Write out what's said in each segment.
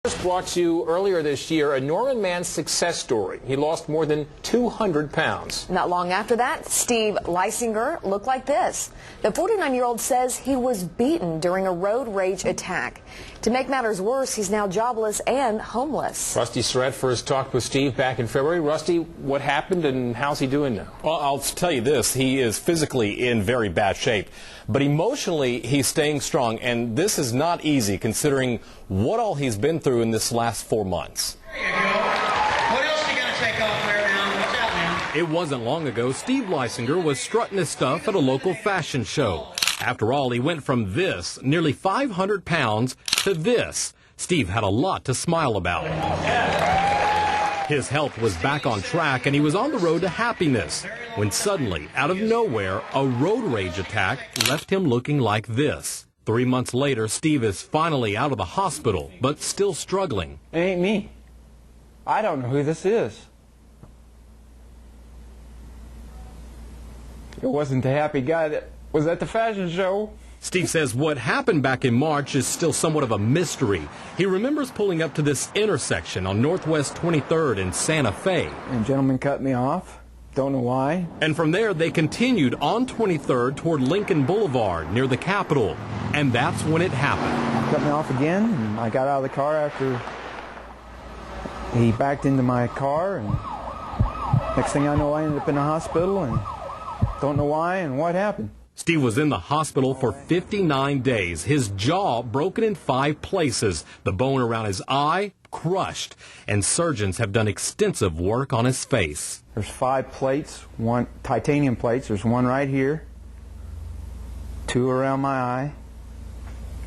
First brought to you earlier this year a Norman man's success story. He lost more than 200 pounds. Not long after that, Steve Leisinger looked like this. The 49-year-old says he was beaten during a road rage attack. To make matters worse, he's now jobless and homeless. Rusty Surrett first talked with Steve back in February. Rusty, what happened and how's he doing now? Well, I'll tell you this, he is physically in very bad shape, but emotionally he's staying strong, and this is not easy considering what all he's been through in this last 4 months. There you go. What else are you going to take off there now? What's out now? It wasn't long ago Steve Leisinger was strutting his stuff at a local fashion show. After all, he went from this, nearly 500 pounds, to this. Steve had a lot to smile about. His health was back on track and he was on the road to happiness when suddenly, out of nowhere, a road rage attack left him looking like this. 3 months later, Steve is finally out of the hospital, but still struggling. It ain't me. I don't know who this is. It wasn't the happy guy that was at the fashion show. Steve says what happened back in March is still somewhat of a mystery. He remembers pulling up to this intersection on Northwest 23rd in Santa Fe. And a gentleman cut me off. Don't know why. And from there, they continued on 23rd toward Lincoln Boulevard near the Capitol. And that's when it happened. Cut me off again, and I got out of the car after he backed into my car, and next thing I know, I ended up in the hospital, and don't know why and what happened. Steve was in the hospital for 59 days, his jaw broken in 5 places, the bone around his eye crushed, and surgeons have done extensive work on his face. There's 5 plates, 1 titanium plates. There's 1 right here, 2 around my eye,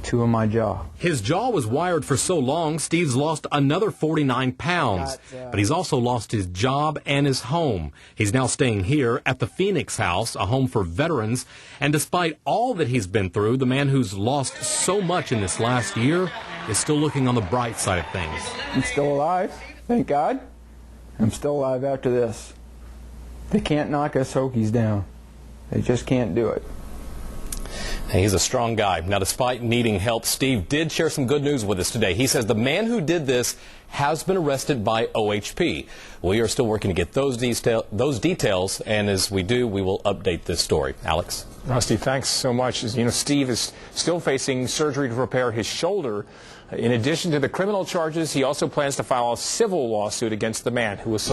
2 on my jaw. His jaw was wired for so long, Steve's lost another 49 pounds. But he's also lost his job and his home. He's now staying here at the Phoenix House, a home for veterans. And despite all that he's been through, the man who's lost so much in this last year is still looking on the bright side of things. I'm still alive, thank God. I'm still alive after this. They can't knock us Hokies down. They just can't do it. He's a strong guy. Now, despite needing help, Steve did share some good news with us today. He says the man who did this has been arrested by OHP. We are still working to get those details, and as we do, we will update this story. Alex? Rusty, thanks so much. As you know, Steve is still facing surgery to repair his shoulder. In addition to the criminal charges, he also plans to file a civil lawsuit against the man who assaulted